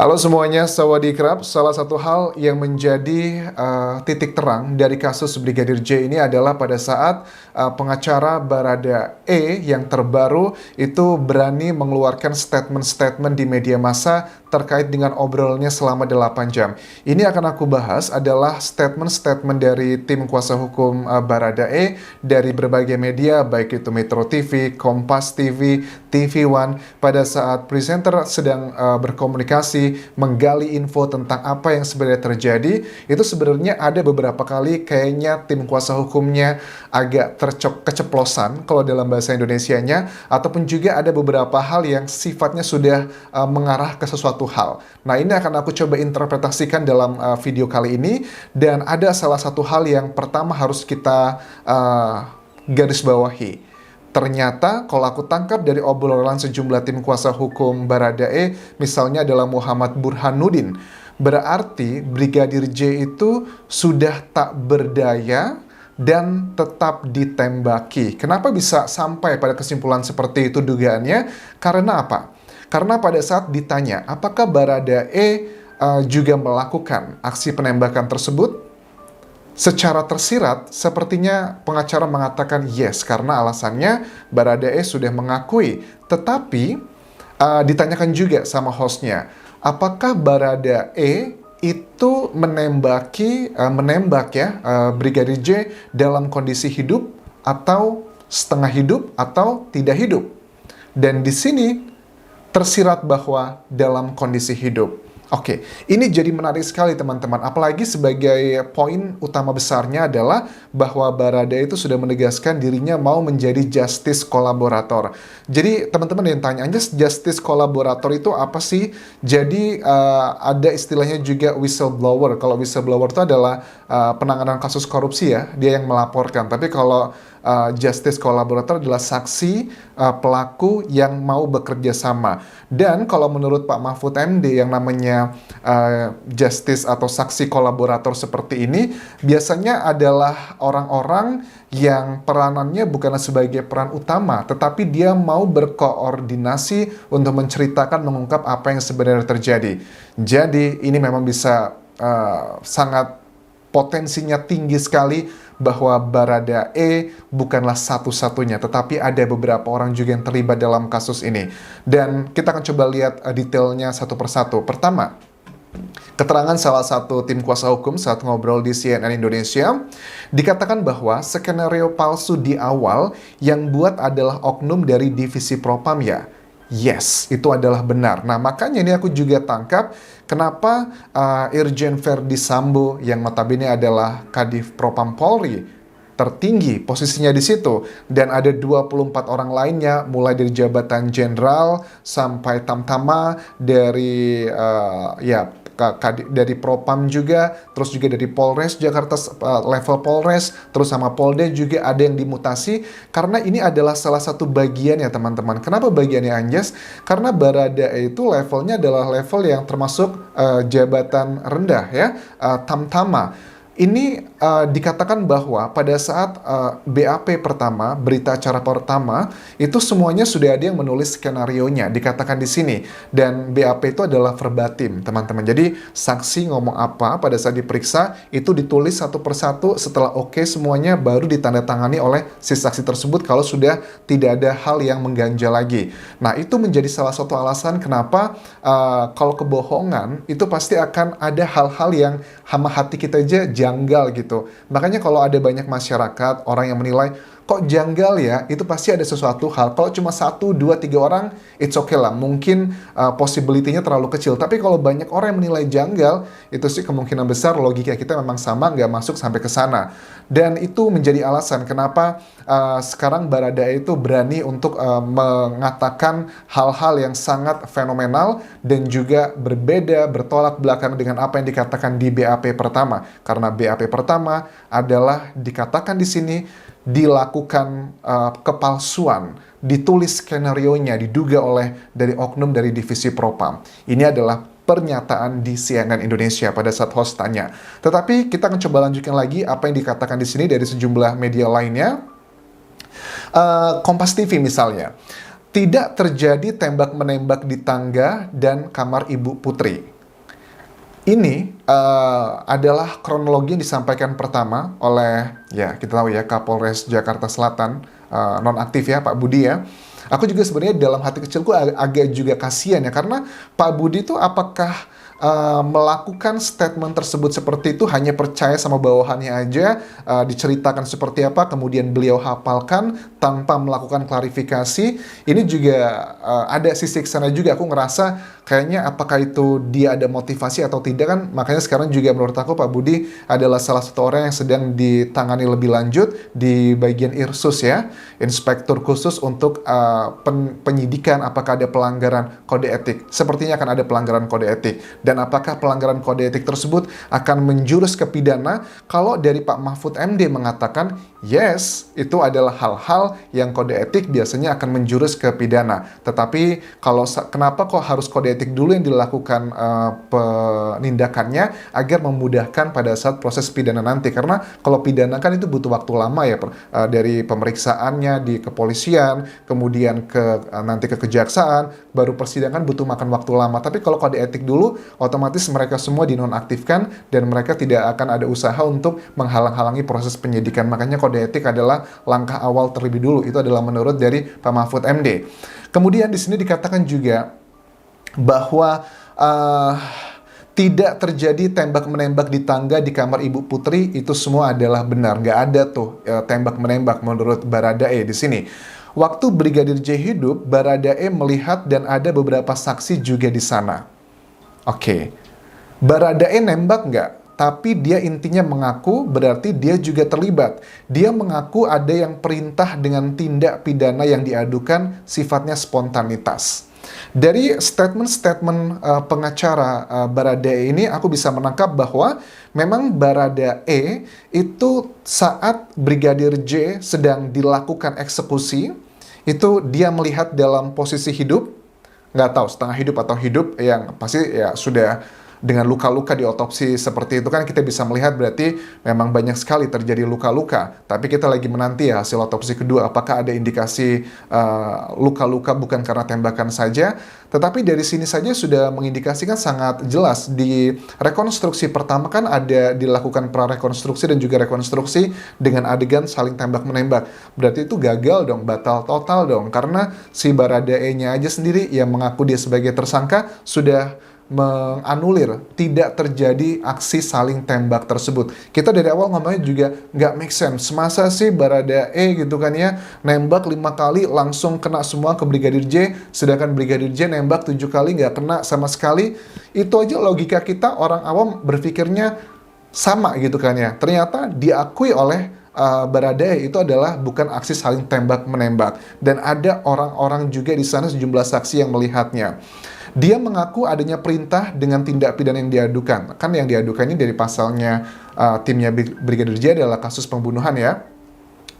Halo semuanya, Sawadee-krap. Salah satu hal yang menjadi titik terang dari kasus Brigadir J ini adalah pada saat pengacara Barada E yang terbaru itu berani mengeluarkan statement-statement di media massa terkait dengan obrolnya selama 8 jam. Ini akan aku bahas adalah statement-statement dari tim kuasa hukum Barada E dari berbagai media, baik itu Metro TV, Kompas TV, TV One, pada saat presenter sedang berkomunikasi menggali info tentang apa yang sebenarnya terjadi. Itu sebenarnya ada beberapa kali kayaknya tim kuasa hukumnya agak keceplosan kalau dalam bahasa Indonesianya, ataupun juga ada beberapa hal yang sifatnya sudah mengarah ke sesuatu hal. Nah, ini akan aku coba interpretasikan dalam video kali ini, dan ada salah satu hal yang pertama harus kita garis bawahi. Ternyata kalau aku tangkap dari obrolan sejumlah tim kuasa hukum Baradae, misalnya adalah Muhammad Burhanuddin, berarti Brigadir J itu sudah tak berdaya dan tetap ditembaki. Kenapa bisa sampai pada kesimpulan seperti itu dugaannya? Karena apa? Karena pada saat ditanya apakah Baradae juga melakukan aksi penembakan tersebut, secara tersirat, sepertinya pengacara mengatakan yes, karena alasannya Baradae sudah mengakui. Tetapi ditanyakan juga sama hostnya, apakah Baradae itu menembak Brigadir J dalam kondisi hidup atau setengah hidup atau tidak hidup? Dan di sini tersirat bahwa dalam kondisi hidup. Oke, ini jadi menarik sekali teman-teman. Apalagi sebagai poin utama besarnya adalah bahwa Baradae itu sudah menegaskan dirinya mau menjadi justice kolaborator. Jadi teman-teman yang tanya, justice kolaborator itu apa sih? Jadi ada istilahnya juga whistleblower. Kalau whistleblower itu adalah penanganan kasus korupsi ya, dia yang melaporkan. Tapi kalau justice kolaborator adalah saksi pelaku yang mau bekerja sama. Dan kalau menurut Pak Mahfud MD yang namanya justice atau saksi kolaborator seperti ini biasanya adalah orang-orang yang peranannya bukanlah sebagai peran utama, tetapi dia mau berkoordinasi untuk menceritakan, mengungkap apa yang sebenarnya terjadi. Jadi ini memang bisa sangat potensinya tinggi sekali bahwa Baradae bukanlah satu-satunya, tetapi ada beberapa orang juga yang terlibat dalam kasus ini. Dan kita akan coba lihat detailnya satu persatu. Pertama, keterangan salah satu tim kuasa hukum saat ngobrol di CNN Indonesia, dikatakan bahwa skenario palsu di awal yang buat adalah oknum dari divisi Propam ya. Yes, itu adalah benar. Nah, makanya ini aku juga tangkap kenapa Irjen Verdi Sambo yang notabene adalah Kadif Propam Polri tertinggi posisinya di situ, dan ada 24 orang lainnya mulai dari jabatan jenderal sampai tamtama dari dari Propam juga, terus juga dari Polres Jakarta level Polres, terus sama Polda juga ada yang dimutasi, karena ini adalah salah satu bagian ya teman-teman. Kenapa bagiannya anjas? Karena Baradae itu levelnya adalah level yang termasuk jabatan rendah ya, tamtama. Ini dikatakan bahwa pada saat BAP pertama, berita acara pertama, itu semuanya sudah ada yang menulis skenarionya, dikatakan di sini. Dan BAP itu adalah verbatim, teman-teman. Jadi saksi ngomong apa pada saat diperiksa, itu ditulis satu persatu, setelah oke semuanya, baru ditandatangani oleh si saksi tersebut kalau sudah tidak ada hal yang mengganjal lagi. Nah, itu menjadi salah satu alasan kenapa kalau kebohongan, itu pasti akan ada hal-hal yang hama hati kita aja janggal gitu. Makanya kalau ada banyak masyarakat, orang yang menilai, kok janggal ya, itu pasti ada sesuatu hal. Kalau cuma 1, 2, 3 orang, it's okay lah. Mungkin possibility-nya terlalu kecil. Tapi kalau banyak orang yang menilai janggal, itu sih kemungkinan besar logika kita memang sama, nggak masuk sampai ke sana. Dan itu menjadi alasan kenapa sekarang Baradae itu berani untuk mengatakan hal-hal yang sangat fenomenal dan juga berbeda, bertolak belakang dengan apa yang dikatakan di BAP pertama. Karena BAP pertama adalah dikatakan di sini dilakukan kepalsuan, ditulis skenarionya diduga oleh dari oknum dari divisi Propam. Ini adalah pernyataan di CNN Indonesia pada saat host tanya. Tetapi kita akan coba lanjutkan lagi apa yang dikatakan di sini dari sejumlah media lainnya. Kompas TV misalnya. tidak terjadi tembak-menembak di tangga dan kamar Ibu Putri. Ini adalah kronologi yang disampaikan pertama oleh, ya kita tahu ya, Kapolres Jakarta Selatan, nonaktif ya, Pak Budi ya. Aku juga sebenarnya dalam hati kecilku agak juga kasihan ya, karena Pak Budi itu apakah melakukan statement tersebut seperti itu hanya percaya sama bawahannya aja, diceritakan seperti apa, kemudian beliau hafalkan tanpa melakukan klarifikasi. Ini juga ada sisi kesana juga, aku ngerasa kayaknya apakah itu dia ada motivasi atau tidak kan. Makanya sekarang juga menurut aku Pak Budi adalah salah satu orang yang sedang ditangani lebih lanjut di bagian Irsus ya, inspektur khusus untuk penyidikan apakah ada pelanggaran kode etik. Sepertinya akan ada pelanggaran kode etik. Dan apakah pelanggaran kode etik tersebut akan menjurus ke pidana? Kalau dari Pak Mahfud MD mengatakan yes, itu adalah hal-hal yang kode etik biasanya akan menjurus ke pidana. Tetapi kalau kenapa kok harus kode etik dulu yang dilakukan penindakannya agar memudahkan pada saat proses pidana nanti? Karena kalau pidana kan itu butuh waktu lama ya, dari pemeriksaannya di kepolisian, kemudian nanti ke kejaksaan, baru persidangan butuh makan waktu lama. Tapi kalau kode etik dulu, otomatis mereka semua dinonaktifkan dan mereka tidak akan ada usaha untuk menghalang-halangi proses penyidikan. Makanya kode etik adalah langkah awal terlebih dulu. Itu adalah menurut dari Pak Mahfud MD. Kemudian di sini dikatakan juga bahwa tidak terjadi tembak-menembak di tangga di kamar Ibu Putri. Itu semua adalah benar. Nggak ada tuh tembak-menembak menurut Baradae di sini. Waktu Brigadir J hidup, Baradae melihat dan ada beberapa saksi juga di sana. Oke, Baradae nembak nggak? Tapi dia intinya mengaku, berarti dia juga terlibat. Dia mengaku ada yang perintah dengan tindak pidana yang diadukan sifatnya spontanitas. Dari statement-statement pengacara Baradae ini, aku bisa menangkap bahwa memang Baradae itu saat Brigadir J sedang dilakukan eksekusi, itu dia melihat dalam posisi hidup, nggak tahu setengah hidup atau hidup, yang pasti ya sudah dengan luka-luka di otopsi seperti itu kan kita bisa melihat berarti memang banyak sekali terjadi luka-luka. Tapi kita lagi menanti ya hasil otopsi kedua apakah ada indikasi luka-luka bukan karena tembakan saja. Tetapi dari sini saja sudah mengindikasikan sangat jelas. Di rekonstruksi pertama kan ada dilakukan prarekonstruksi dan juga rekonstruksi dengan adegan saling tembak-menembak. Berarti itu gagal dong, batal total dong. Karena si Baradae-nya aja sendiri yang mengaku dia sebagai tersangka sudah menganulir tidak terjadi aksi saling tembak tersebut. Kita dari awal ngomongnya juga nggak make sense. Masa sih Baradae gitu kan ya, nembak 5 kali langsung kena semua ke Brigadir J, sedangkan Brigadir J nembak 7 kali nggak kena sama sekali. Itu aja logika kita orang awam berpikirnya sama gitu kan ya. Ternyata diakui oleh Baradae itu adalah bukan aksi saling tembak-menembak. Dan ada orang-orang juga di sana, sejumlah saksi yang melihatnya. Dia mengaku adanya perintah dengan tindak pidana yang diadukan. Kan yang diadukan ini dari pasalnya timnya Brigadir J adalah kasus pembunuhan ya.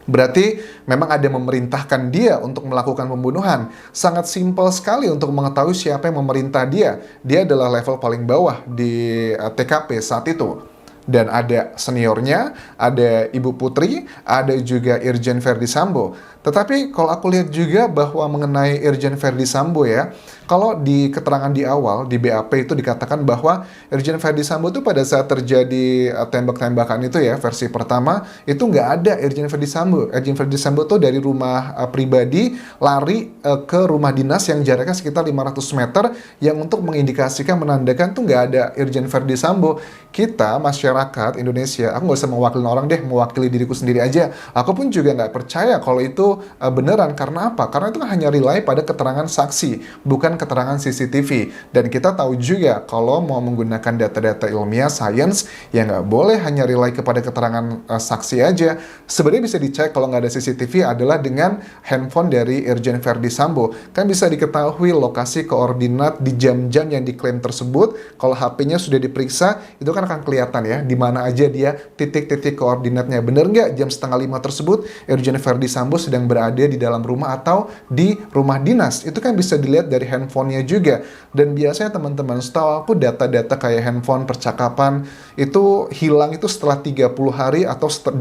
Berarti memang ada memerintahkan dia untuk melakukan pembunuhan. Sangat simpel sekali untuk mengetahui siapa yang memerintah dia. Dia adalah level paling bawah di TKP saat itu. Dan ada seniornya, ada Ibu Putri, ada juga Irjen Verdi Sambo. Tetapi kalau aku lihat juga bahwa mengenai Irjen Verdi Sambo ya, kalau di keterangan di awal, di BAP itu dikatakan bahwa Irjen Verdi Sambo itu pada saat terjadi tembak-tembakan itu ya, versi pertama, itu nggak ada Irjen Verdi Sambo. Irjen Verdi Sambo tuh dari rumah pribadi lari ke rumah dinas yang jaraknya sekitar 500 meter, yang untuk mengindikasikan, menandakan tuh nggak ada Irjen Verdi Sambo. Kita, masyarakat Indonesia, aku nggak usah mewakili orang deh, mewakili diriku sendiri aja. Aku pun juga nggak percaya kalau itu beneran. Karena apa? Karena itu kan hanya rely pada keterangan saksi, bukan keterangan CCTV. Dan kita tahu juga kalau mau menggunakan data-data ilmiah, sains, ya nggak boleh hanya rely kepada keterangan saksi aja. Sebenarnya bisa dicek kalau nggak ada CCTV adalah dengan handphone dari Irjen Verdi Sambo. Kan bisa diketahui lokasi koordinat di jam-jam yang diklaim tersebut. Kalau HP-nya sudah diperiksa, itu kan akan kelihatan ya, di mana aja dia titik-titik koordinatnya. Bener nggak jam 4:30 tersebut Irjen Verdi Sambo sedang sedang berada di dalam rumah atau di rumah dinas. Itu kan bisa dilihat dari handphonenya juga. Dan biasanya teman-teman, setahu aku data-data kayak handphone, percakapan, itu hilang itu setelah 30 hari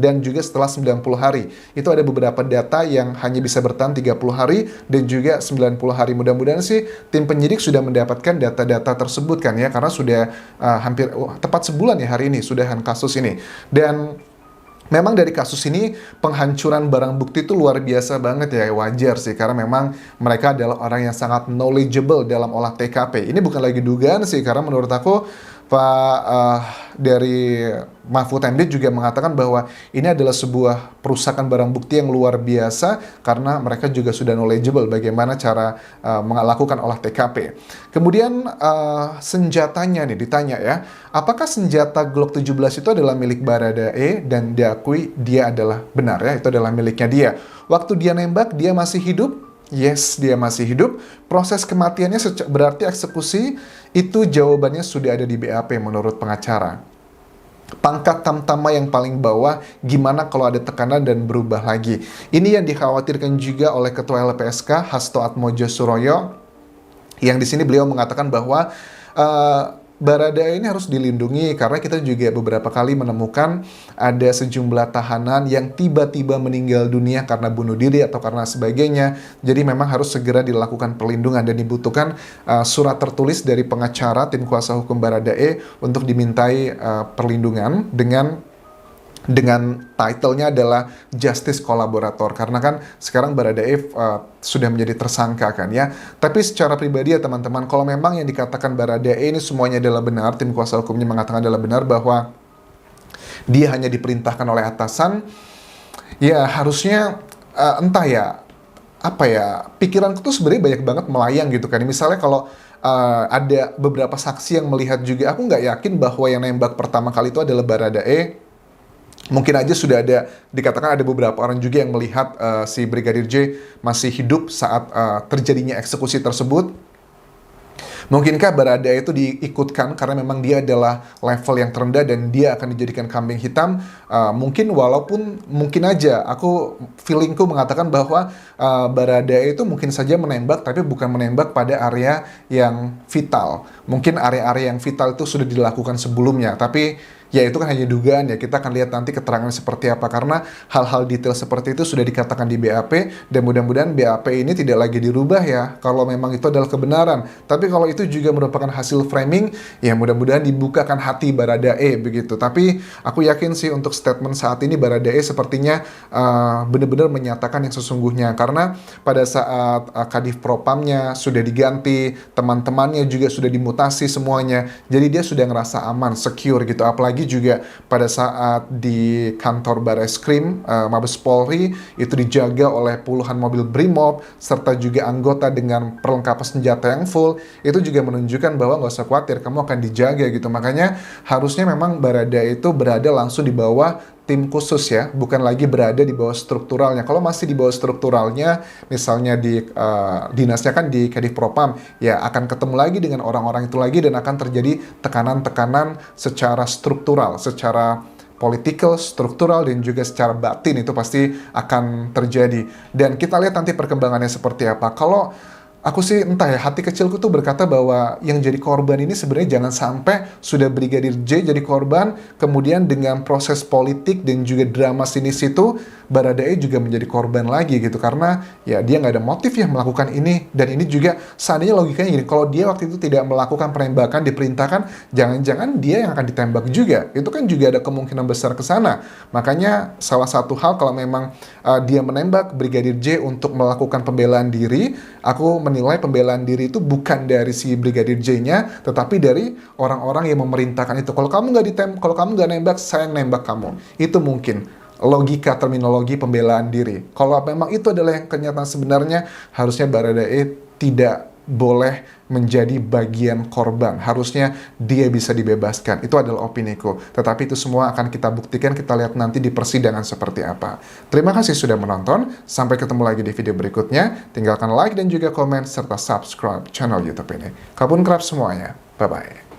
dan juga setelah 90 hari. Itu ada beberapa data yang hanya bisa bertahan 30 hari dan juga 90 hari. Mudah-mudahan sih tim penyidik sudah mendapatkan data-data tersebut kan ya, karena sudah hampir tepat sebulan ya hari ini sudahan kasus ini. Dan memang dari kasus ini penghancuran barang bukti itu luar biasa banget ya, wajar sih karena memang mereka adalah orang yang sangat knowledgeable dalam olah TKP. Ini bukan lagi dugaan sih, karena menurut aku dari Mahfud MD juga mengatakan bahwa ini adalah sebuah perusakan barang bukti yang luar biasa karena mereka juga sudah knowledgeable bagaimana cara melakukan olah TKP. Kemudian senjatanya nih ditanya ya, apakah senjata Glock 17 itu adalah milik Baradae dan diakui dia adalah benar ya, itu adalah miliknya dia. Waktu dia nembak dia masih hidup? Yes, dia masih hidup. Proses kematiannya berarti eksekusi, itu jawabannya sudah ada di BAP menurut pengacara. Pangkat tamtama yang paling bawah, gimana kalau ada tekanan dan berubah lagi? Ini yang dikhawatirkan juga oleh Ketua LPSK, Hasto Atmojo Suroyo, yang di sini beliau mengatakan bahwa Baradae ini harus dilindungi karena kita juga beberapa kali menemukan ada sejumlah tahanan yang tiba-tiba meninggal dunia karena bunuh diri atau karena sebagainya. Jadi memang harus segera dilakukan perlindungan dan dibutuhkan surat tertulis dari pengacara tim kuasa hukum Baradae untuk dimintai perlindungan dengan title-nya adalah Justice Collaborator, karena kan sekarang Baradae sudah menjadi tersangka kan ya. Tapi secara pribadi ya teman-teman, kalau memang yang dikatakan Baradae ini semuanya adalah benar, tim kuasa hukumnya mengatakan adalah benar bahwa dia hanya diperintahkan oleh atasan, ya harusnya entah ya, apa ya, pikiranku tuh sebenarnya banyak banget melayang gitu kan. Misalnya kalau ada beberapa saksi yang melihat juga, aku nggak yakin bahwa yang nembak pertama kali itu adalah Baradae. Mungkin aja sudah ada, dikatakan ada beberapa orang juga yang melihat si Brigadir J masih hidup saat terjadinya eksekusi tersebut. Mungkinkah Baradae itu diikutkan karena memang dia adalah level yang terendah dan dia akan dijadikan kambing hitam? Mungkin, walaupun mungkin aja, feelingku mengatakan bahwa Baradae itu mungkin saja menembak, tapi bukan menembak pada area yang vital. Mungkin area-area yang vital itu sudah dilakukan sebelumnya, tapi ya itu kan hanya dugaan ya, kita akan lihat nanti keterangan seperti apa, karena hal-hal detail seperti itu sudah dikatakan di BAP, dan mudah-mudahan BAP ini tidak lagi dirubah ya, kalau memang itu adalah kebenaran. Tapi kalau itu juga merupakan hasil framing, ya mudah-mudahan dibukakan hati Baradae begitu. Tapi aku yakin sih untuk statement saat ini Baradae sepertinya benar-benar menyatakan yang sesungguhnya, karena pada saat Kadif Propamnya sudah diganti, teman-temannya juga sudah dimutasi semuanya, jadi dia sudah ngerasa aman, secure gitu. Apalagi juga pada saat di kantor Bareskrim Mabes Polri itu dijaga oleh puluhan mobil Brimob serta juga anggota dengan perlengkapan senjata yang full, itu juga menunjukkan bahwa nggak usah khawatir, kamu akan dijaga gitu. Makanya harusnya memang Baradae itu berada langsung di bawah tim khusus ya, bukan lagi berada di bawah strukturalnya. Kalau masih di bawah strukturalnya, misalnya di dinasnya kan di Kadif Propam, ya akan ketemu lagi dengan orang-orang itu lagi dan akan terjadi tekanan-tekanan secara struktural, secara political, struktural, dan juga secara batin itu pasti akan terjadi. Dan kita lihat nanti perkembangannya seperti apa. Kalau aku sih entah ya, hati kecilku tuh berkata bahwa yang jadi korban ini sebenarnya jangan sampai sudah Brigadir J jadi korban, kemudian dengan proses politik dan juga drama sinis itu, Baradae juga menjadi korban lagi gitu. Karena ya dia nggak ada motif ya melakukan ini. Dan ini juga seandainya logikanya gini, kalau dia waktu itu tidak melakukan penembakan, diperintahkan, jangan-jangan dia yang akan ditembak juga. Itu kan juga ada kemungkinan besar ke sana. Makanya salah satu hal kalau memang dia menembak Brigadir J untuk melakukan pembelaan diri, aku menilai pembelaan diri itu bukan dari si Brigadir J-nya, tetapi dari orang-orang yang memerintahkan itu. Kalau kamu nggak nembak, saya yang nembak kamu. Itu mungkin logika terminologi pembelaan diri. Kalau memang itu adalah yang kenyataan sebenarnya, harusnya Baradae tidak boleh menjadi bagian korban. Harusnya dia bisa dibebaskan. Itu adalah opiniku. Tetapi itu semua akan kita buktikan, kita lihat nanti di persidangan seperti apa. Terima kasih sudah menonton. Sampai ketemu lagi di video berikutnya. Tinggalkan like dan juga komen, serta subscribe channel YouTube ini. Kabun kerap semuanya. Bye-bye.